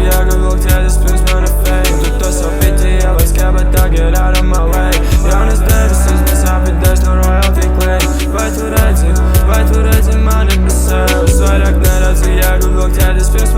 jēga vilkties pirms mana fame. Tu to savu piti ielaiskā, bet tā get out of my way. Jaunas debesis, bez apvidēs no royalty claim. Vai tu redzi mani bez sevis? Vairāk neredzi jēga vilkties pirms